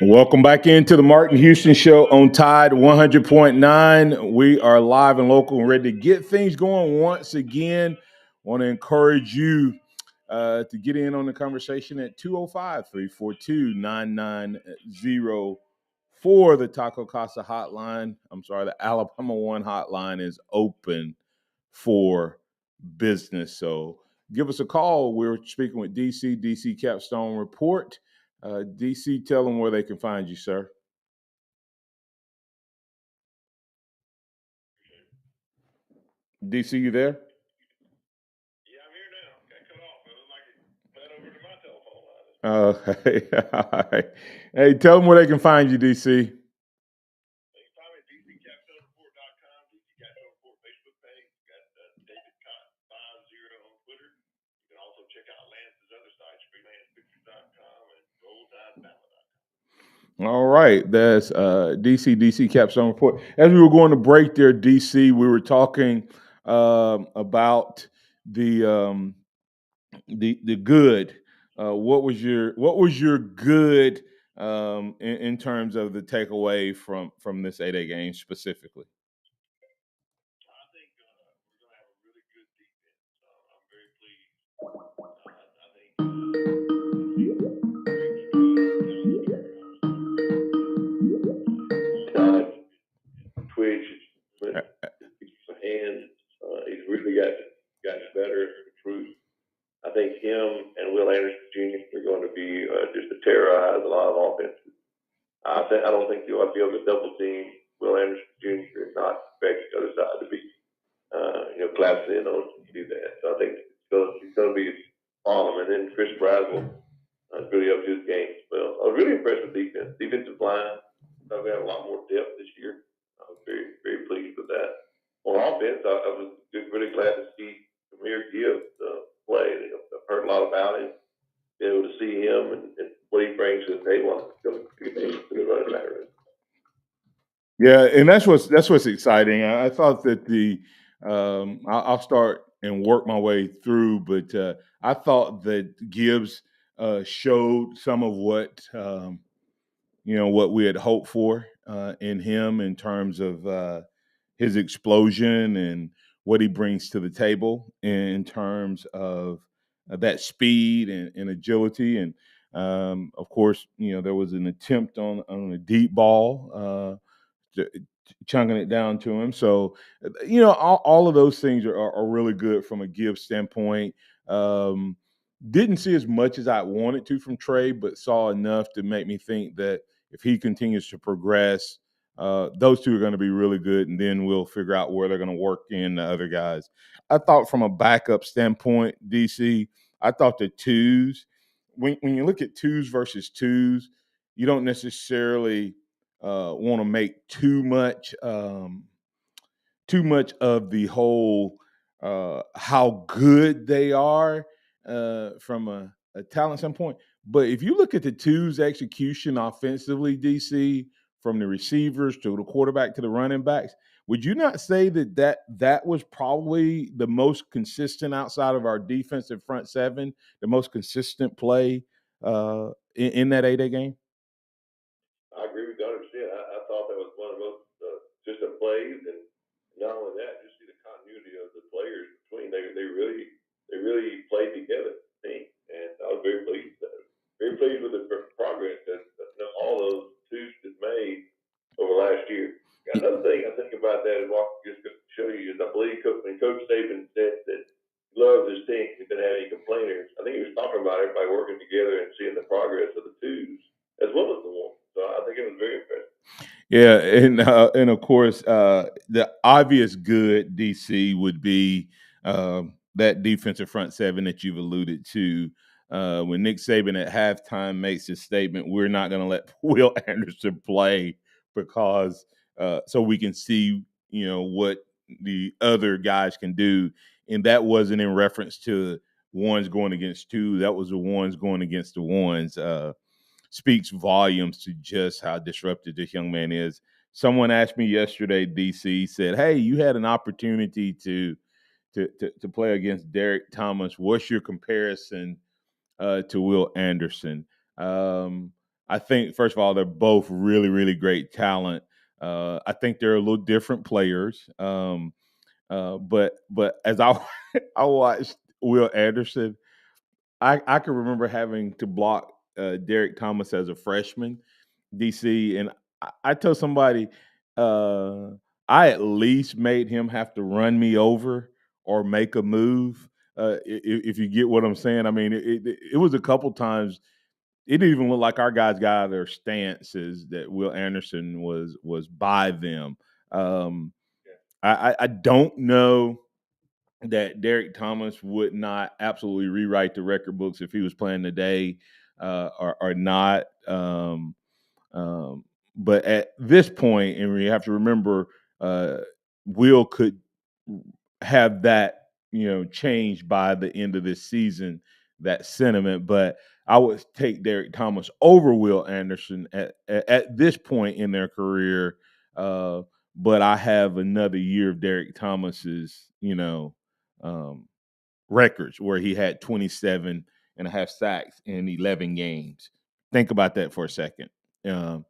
Welcome back into the Martin Houston Show on Tide 100.9. We are live and local and ready to get things going once again. Want to encourage you to get in on the conversation at 205-342-9904. The Taco Casa hotline, the Alabama One hotline is open for business. So give us a call. We're speaking with DC Capstone Report. DC, tell them where they can find you, sir. DC, you there? Hey, all right. Hey, tell them where they can find you, DC. All right, that's DC Capstone Report. As we were going to break there, DC, we were talking about the the good. What was your good in terms of the takeaway from this 8A game specifically? Not twitch, but some hands. He's really got better, improved. I think him and Will Anderson Jr. are going to be just to terrorize a lot of offenses. I don't think you'll be able to double team Will Anderson Jr. and not expect the other side to be collapsing in on him to do that. So I think it's going to be a problem. And then Chris Braswell is really up to his game as well. I was really impressed with defense, defensive line. We have a lot more depth this year. I was very pleased with that. On offense, I was really glad to see Samir Gibbs play. I've heard a lot about him. Be able to see him and what he brings to the table. It's going to be a running back. Yeah, and that's what's exciting. I thought that I'll start and work my way through, but I thought that Gibbs showed some of what we had hoped for in him in terms of his explosion and what he brings to the table in terms of that speed and agility. And of course, there was an attempt on a deep ball. Chunking it down to him. So, all of those things are really good from a give standpoint. Um, didn't see as much as I wanted to from Trey, but saw enough to make me think that if he continues to progress, those two are going to be really good, and then we'll figure out where they're going to work in the other guys. I thought from a backup standpoint, DC, I thought the twos, when you look at twos versus twos, you don't necessarily want to make too much of the whole how good they are from a talent standpoint. But if you look at the twos execution offensively, DC, from the receivers to the quarterback to the running backs, would you not say that was probably the most consistent outside of our defensive front seven, the most consistent play in that 8A game? I agree with you 100%. I thought that was one of the most consistent plays, and not only that, just see the continuity of the players between. They really played together, I think, and I was very pleased. Very pleased with the progress that all those twos have made over last year. Another thing I think about that is just to show you is I believe when Coach Saban said that he loves his team, he didn't have any complainers. I think he was talking about everybody working together and seeing the progress of the twos as well as the one. So I think it was very impressive. Yeah, and of course, the obvious good DC would be that defensive front seven that you've alluded to. When Nick Saban at halftime makes his statement, we're not going to let Will Anderson play because so we can see what the other guys can do, and that wasn't in reference to ones going against two. That was the ones going against the ones. Speaks volumes to just how disruptive this young man is. Someone asked me yesterday, DC, said, "Hey, you had an opportunity to to play against Derek Thomas. What's your comparison to Will Anderson? Um, I think first of all they're both really really great talent. I think they're a little different players. But as I I watched Will Anderson, I can remember having to block Derek Thomas as a freshman, DC, and I told somebody uh, I at least made him have to run me over or make a move. If you get what I'm saying, I mean, it was a couple times. It didn't even look like our guys got out of their stances that Will Anderson was by them. Um, I don't know that Derek Thomas would not absolutely rewrite the record books if he was playing today, or not. Um, but at this point, and we have to remember, uh, Will could have that changed by the end of this season. That sentiment, but I would take Derek Thomas over Will Anderson at this point in their career. Uh, but I have another year of Derek Thomas's, um, records where he had 27 and a half sacks in 11 games. Think about that for a second. Um,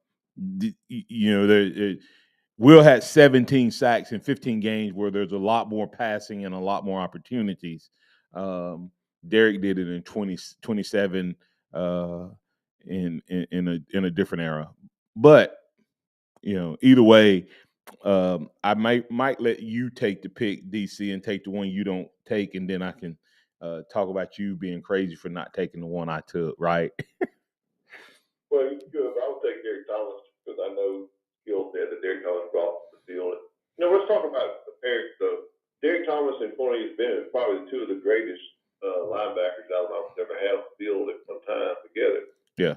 Will had 17 sacks in 15 games where there's a lot more passing and a lot more opportunities. Um, Derek did it in 27 uh, in a different era. But either way, I might let you take the pick, DC, and take the one you don't take, and then I can talk about you being crazy for not taking the one I took. Right? Well, you could. I would take Derek Thomas because I know skill set that Derek Thomas brought to the field. Let's talk about the pairs. So, Derek Thomas and Cornelius Bennett probably two of the greatest linebackers Alabama's ever had on the field at one time together. Yeah.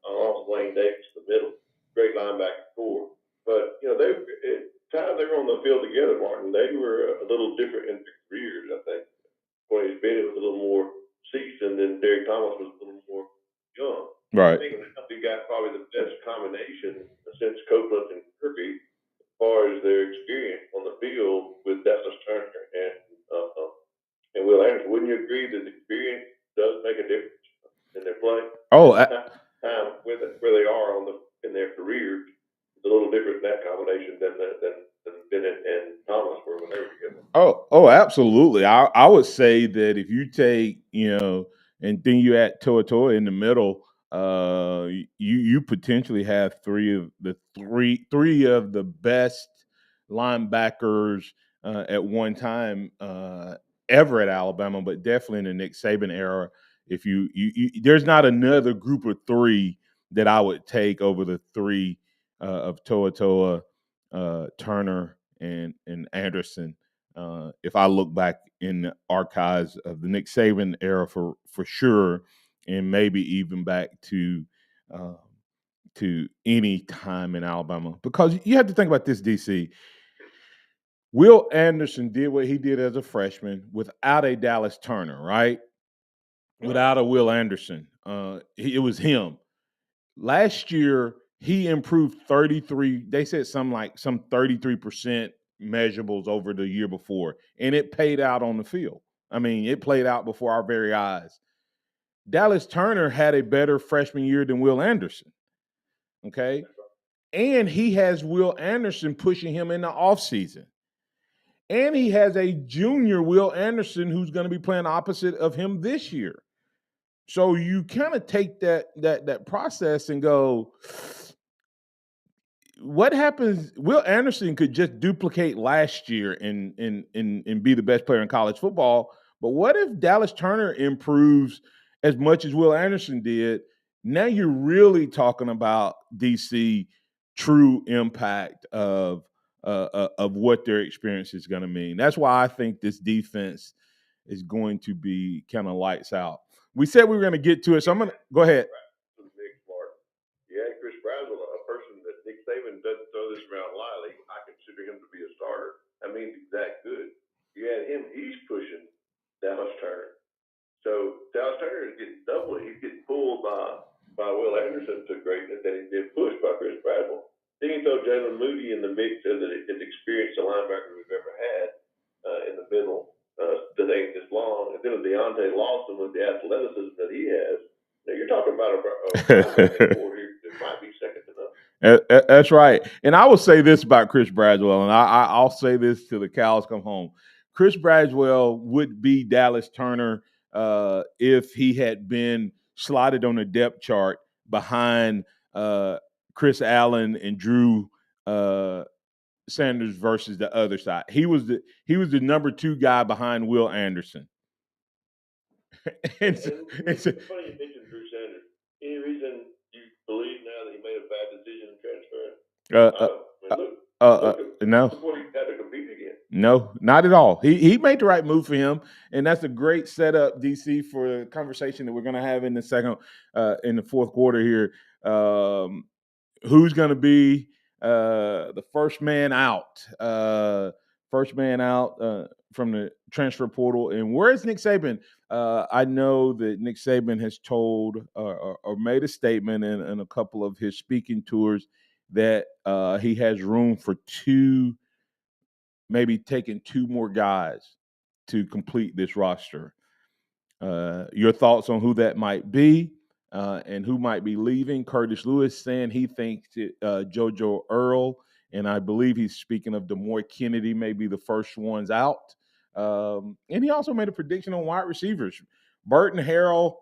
Along with Wayne Davis, the middle, great linebacker core. But at times they were on the field together, Martin. They were a little different in their careers. I think Cornelius Bennett was a little more seasoned, and Derek Thomas was a little more young. Right. I think we got probably the best combination since Copeland and Kirby as far as their experience on the field with Dallas Turner and Will Anderson. Wouldn't you agree that the experience does make a difference in their play? Oh, Time where they are in their careers is a little different in that combination than Bennett and Thomas were when they were together. Oh, absolutely. I would say that if you take, and then you add Toa in the middle, you potentially have three of the best linebackers at one time ever at Alabama, but definitely in the Nick Saban era. If there's not another group of three that I would take over the three of Toa, Turner, and Anderson. If I look back in the archives of the Nick Saban era for sure, and maybe even back uh, to any time in Alabama, because you have to think about this, DC. Will Anderson did what he did as a freshman without a Dallas Turner, right? Without a Will Anderson, it was him. Last year, he improved 33. They said some 33% measurables over the year before, and it paid out on the field. I mean, it played out before our very eyes. Dallas Turner had a better freshman year than Will Anderson. Okay. And he has Will Anderson pushing him in the offseason. And he has a junior Will Anderson who's going to be playing opposite of him this year. So you kind of take that process and go, what happens? Will Anderson could just duplicate last year and be the best player in college football. But what if Dallas Turner improves as much as Will Anderson did? Now you're really talking about DC true impact of what their experience is going to mean. That's why I think this defense is going to be kind of lights out. We said we were going to get to it, so I'm going to go ahead. Yeah, Chris Brazzell, a person that Nick Saban doesn't throw this around lightly. I consider him to be a starter. That means he's that good. You add him, he's pushing Dallas Turner. So Dallas Turner is getting double. He's getting pulled by Will Anderson to greatness, and he's getting pushed by Chris Brazzell. Then you throw Jalen Moody in the mix as the experienced linebacker we've ever had in the middle. because they ain't this long. And then with Deontay Lawson with the athleticism that he has, you're talking about a forward here that might be second to none. That's right. And I will say this about Chris Bradwell, and I'll say this till the cows come home. Chris Bradwell would be Dallas Turner if he had been slotted on the depth chart behind Chris Allen and Drew Sanders versus the other side. He was the number 2 guy behind Will Anderson. and it's funny you mentioned Drew Sanders. Any reason you believe now that he made a bad decision in transferring? No. Look what he had to compete against. No, not at all. He made the right move for him, and that's a great setup, DC, for the conversation that we're going to have in the fourth quarter here. Who's going to be the first man out? From the transfer portal, and where is Nick Saban? I know that Nick Saban has told or made a statement in a couple of his speaking tours that he has room for maybe taking 2 more guys to complete this roster. Your thoughts on who that might be and who might be leaving? Curtis Lewis saying he thinks JoJo Earl, and I believe he's speaking of Demoy Kennedy, may be the first ones out. And he also made a prediction on wide receivers. Jermaine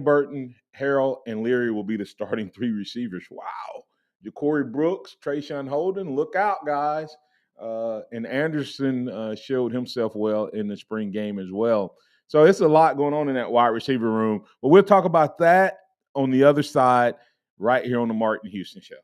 Burton, Harrell, and Leary will be the starting 3 receivers. Wow. Ja'Cory Brooks, Trayshawn Holden, look out, guys. And Anderson showed himself well in the spring game as well. So it's a lot going on in that wide receiver room. But we'll talk about that on the other side right here on the Martin Houston Show.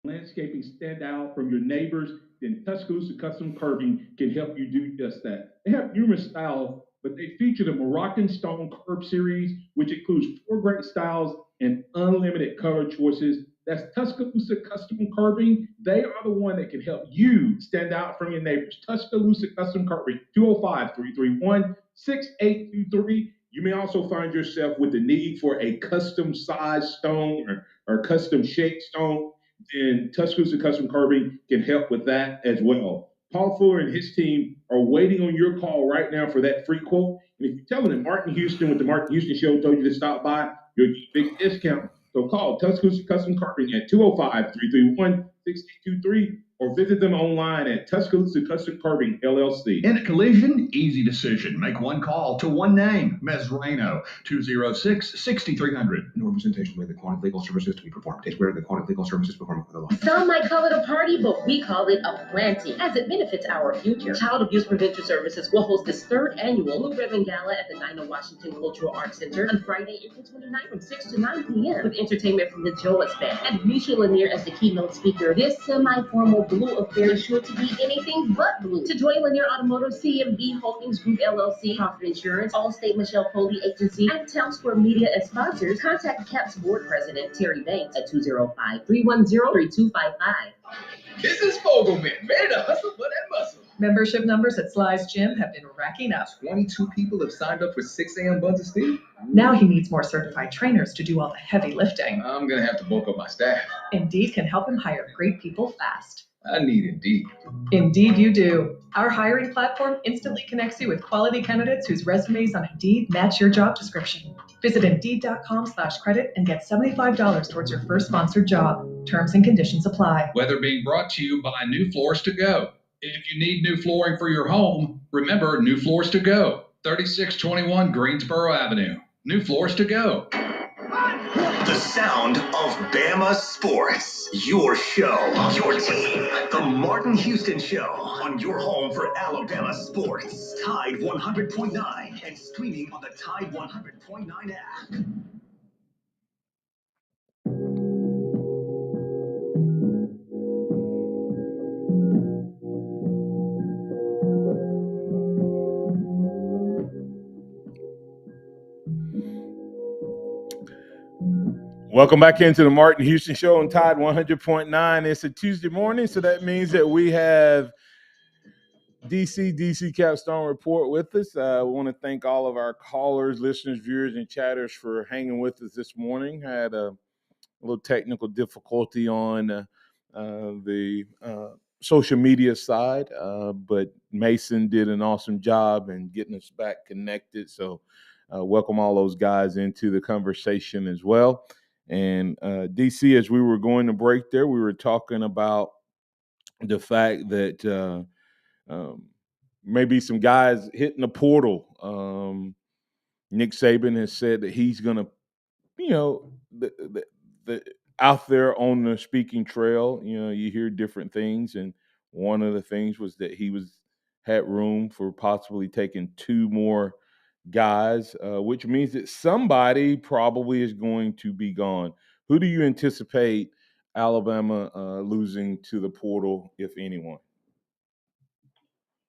Landscaping stand out from your neighbors, then Tuscaloosa Custom Curving can help you do just that. They have numerous styles, but they feature the Moroccan Stone Curb series, which includes 4 great styles and unlimited color choices. That's Tuscaloosa Custom Curving. They are the one that can help you stand out from your neighbors. Tuscaloosa Custom Curving, 205-331-6823. You may also find yourself with the need for a custom size stone or custom shaped stone. And Tuscaloosa Custom Curving can help with that as well. Paul Fuller and his team are waiting on your call right now for that free quote. And if you tell them that Martin Houston with the Martin Houston Show told you to stop by, you'll get a big discount. So call Tuscaloosa Custom Carving at 205-331-6823 or visit them online at Tuscaloosa Custom Carving, LLC. In a collision, easy decision. Make one call to one name, Mesrano, 206-6300. No representation with the quantity legal services to be performed. It's where the quantity legal services performed for the law. Some might call it a party, but we call it a planting, as it benefits our future. Child Abuse Prevention Services will host this 3rd annual Blue Ribbon Gala at the Nina Washington Cultural Arts Center on Friday, April 29th from 6 to 9 p.m. with entertainment from the Joas Band and Misha Lanier as the keynote speaker. This semi-formal blue affair is sure to be anything but blue. To join Lanier Automotive, CMB Holdings Group LLC, Crawford Insurance, Allstate Michelle Foley Agency, and Town Square Media as sponsors, contact CAP's board president Terry Banks at 205-310-3255. This is Fogelman, ready to hustle for that muscle. Membership numbers at Sly's Gym have been racking up. 22 people have signed up for 6 a.m. buns of steel. Now he needs more certified trainers to do all the heavy lifting. I'm going to have to bulk up my staff. Indeed can help him hire great people fast. I need Indeed. Indeed, you do. Our hiring platform instantly connects you with quality candidates whose resumes on Indeed match your job description. Visit Indeed.com/credit and get $75 towards your first sponsored job. Terms and conditions apply. Weather being brought to you by New Floors to Go. If you need new flooring for your home, remember New Floors to Go, 3621 Greensboro Avenue. New Floors to Go. The sound of Bama sports. Your show, your team. The Martin Houston Show on your home for Alabama sports. Tide 100.9 and streaming on the Tide 100.9 app. Welcome back into the Martin Houston Show on Tide 100.9. It's a Tuesday morning, so that means that we have DC Capstone Report with us. We want to thank all of our callers, listeners, viewers, and chatters for hanging with us this morning. Had a little technical difficulty on the social media side, but Mason did an awesome job in getting us back connected. So welcome all those guys into the conversation as well. And DC, as we were going to break there, we were talking about the fact that maybe some guys hitting the portal. Nick Saban has said that he's going to, the out there on the speaking trail, you hear different things, and one of the things was that he had room for possibly taking two more guys, which means that somebody probably is going to be gone. Who do you anticipate Alabama losing to the portal, if anyone?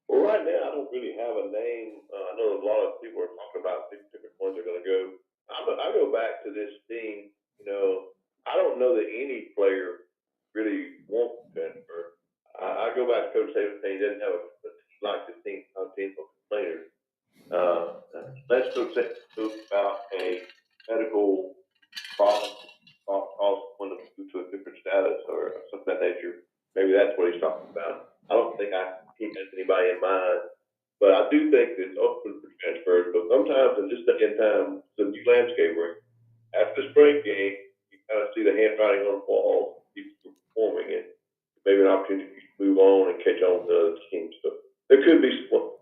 Well, right now, I don't really have a name. I know a lot of people are talking about six different ones are going to go. I go back to this team. I don't know that any player really wants to transfer. I go back to Coach Saban's saying he doesn't have a team like this team, of players. Let's Coach Saban talk about a medical problem, cause one to move to a different status or something of that nature. Maybe that's what he's talking about. I don't think he has anybody in mind, but I do think it's open for transfers. But sometimes in this day and time, the new landscape where after the spring game, you kind of see the handwriting on the wall, people performing, and maybe an opportunity to move on and catch on to other teams. So there could be some.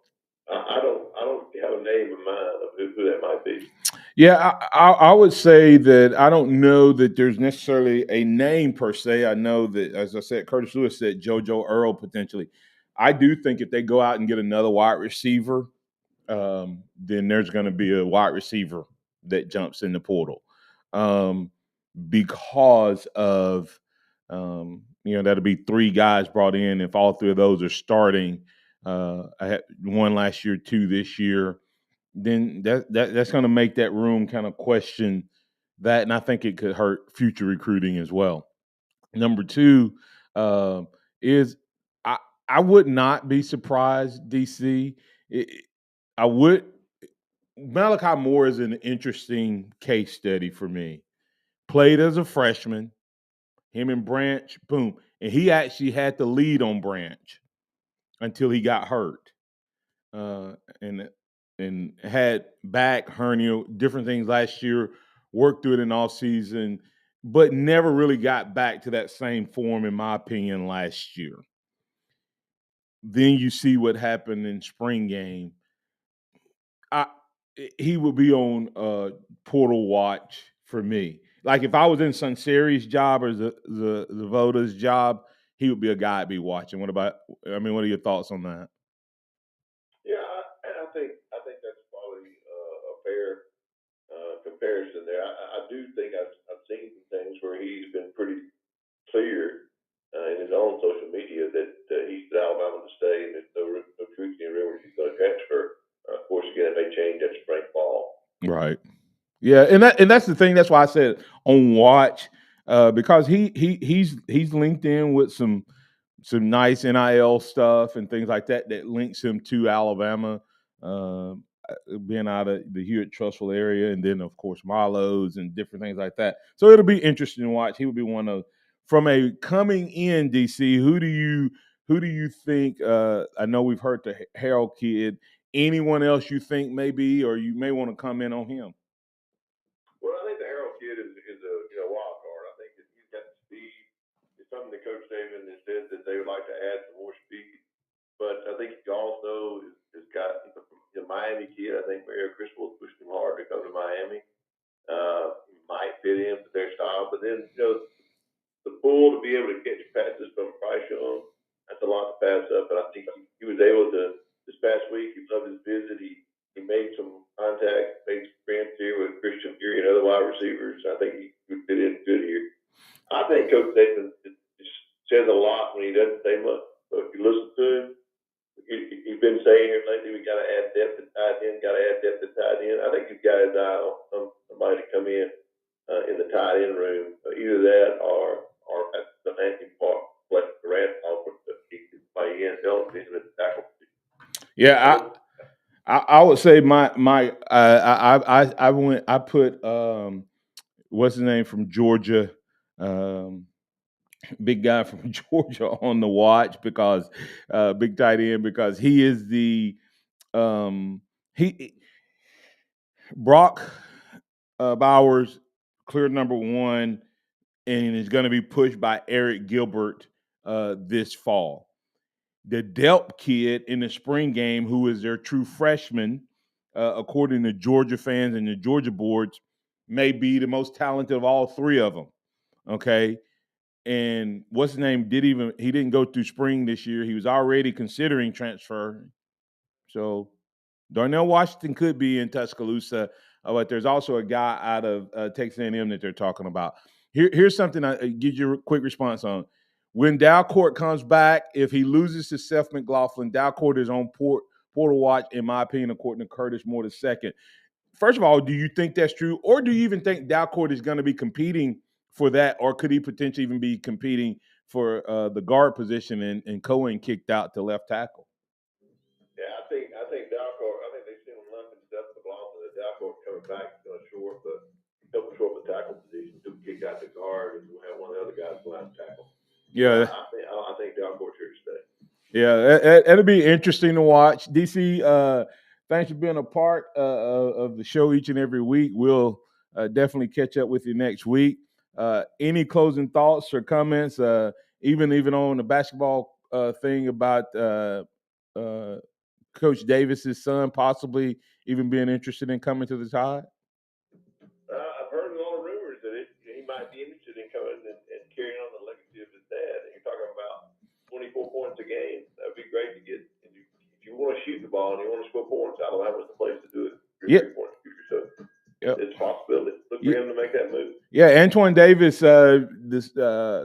I don't have a name in mind of who that might be. Yeah, I would say that I don't know that there's necessarily a name per se. I know that, as I said, Curtis Lewis said JoJo Earl potentially. I do think if they go out and get another wide receiver, then there's going to be a wide receiver that jumps in the portal because of, that'll be three guys brought in. If all three of those are starting, I had one last year, two this year, then that's going to make that room kind of question that, and I think it could hurt future recruiting as well. Number two is I would not be surprised, DC. I would. Malachi Moore is an interesting case study for me. Played as a freshman, him and Branch, boom, and he actually had the lead on Branch until he got hurt. And had back hernia, different things last year, worked through it in off season, but never really got back to that same form, in my opinion, last year. Then you see what happened in spring game. He would be on portal watch for me. Like if I was in Sunseri's job or the Voda's job, he would be a guy I'd be watching. What are your thoughts on that? Yeah, I think that's probably a fair comparison there. I do think I've seen some things where he's been pretty clear in his own social media that he's at Alabama to stay and there's no truth in rumors he's going to transfer. Of course, again, it may change at spring fall. Right. Yeah, and that's the thing. That's why I said on watch because he's linked in with some nice NIL stuff and things like that links him to Alabama, being out of the Hewitt-Trussville area, and then of course Milo's and different things like that. So it'll be interesting to watch. He will be one of from a coming in, DC, who do you think? I know we've heard the Harold kid. Anyone else you think maybe, or you may want to comment on him? Well, I think the Harold kid is a wild card. I think that he's got speed. It's something that Coach Saban has said that they would like to add some more speed. But I think he also has got the Miami kid. I think Mario Cristobal has pushed him hard to come to Miami. Might fit into their style, but then the pull to be able to catch passes from Bryce Young, that's a lot to pass up. And I think he was able to this past week. He loved his visit. He made some contact, made some friends here with Christian Fury and other wide receivers. I think he would fit in good here. I think Coach Saban says a lot when he doesn't say much. So if you listen to him, he's been saying here lately, we got to add depth at tight end, got to add depth at tight end. I think he's got his eye on somebody to come in the tight end room. Either that or at the Anthony Park, like the Randolph, he can play in, don't at the tackle. Yeah, I would say I put what's his name from Georgia, big guy from Georgia on the watch because big tight end because he is the he Brock Bowers clear number one and is going to be pushed by Eric Gilbert this fall. The Delp kid in the spring game, who is their true freshman, according to Georgia fans and the Georgia boards, may be the most talented of all three of them. Okay. And what's his name? He didn't go through spring this year. He was already considering transfer. So Darnell Washington could be in Tuscaloosa, but there's also a guy out of Texas A&M that they're talking about. Here's something I give you a quick response on. When Dalcourt comes back, if he loses to Seth McLaughlin, Dalcourt is on portal watch, in my opinion, according to Curtis Moore II. First of all, do you think that's true? Or do you even think Dalcourt is going to be competing for that? Or could he potentially even be competing for the guard position and Cohen kicked out to left tackle? Yeah, I think Dalcourt. I think they've seen him lump and stuff the block that Dalcourt coming back short, but help short the tackle position. Took kick out the guard, and we'll have one of the other guys go out and tackle. Yeah, I think Dalcourt's here to stay. Yeah, it'll be interesting to watch. DC, thanks for being a part of the show each and every week. We'll definitely catch up with you next week. Any closing thoughts or comments, even on the basketball thing about Coach Davis's son possibly even being interested in coming to the Tide? I've heard a lot of rumors that he might be interested in coming and carrying on the legacy of his dad. And you're talking about 24 points a game. That'd be great to get. If you want to shoot the ball and you want to score points, Alabama's the place to do it. So it's a possibility. Look for him to make that move. Yeah, Antoine Davis, this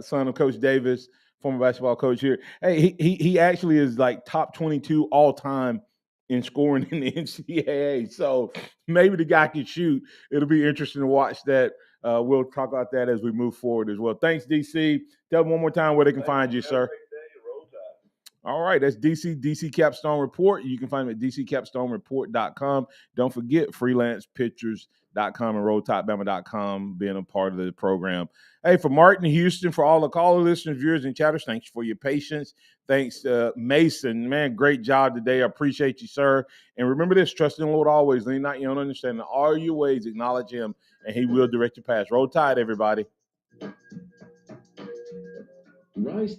son of Coach Davis, former basketball coach here. Hey, he actually is like top 22 all time in scoring in the NCAA. So maybe the guy can shoot. It'll be interesting to watch that. We'll talk about that as we move forward as well. Thanks, DC. Tell them one more time where they can find you, sir. All right, that's DC Capstone Report. You can find them at dccapstonereport.com. Don't forget freelancepictures.com and rolltopbama.com being a part of the program. Hey, for Martin Houston, for all the caller listeners, viewers, and chatters, thanks for your patience. Thanks, Mason. Man, great job today. I appreciate you, sir. And remember this, trust in the Lord always. Lean not your own understanding. All your ways, acknowledge him, and he will direct your path. Roll Tide, everybody. Rise.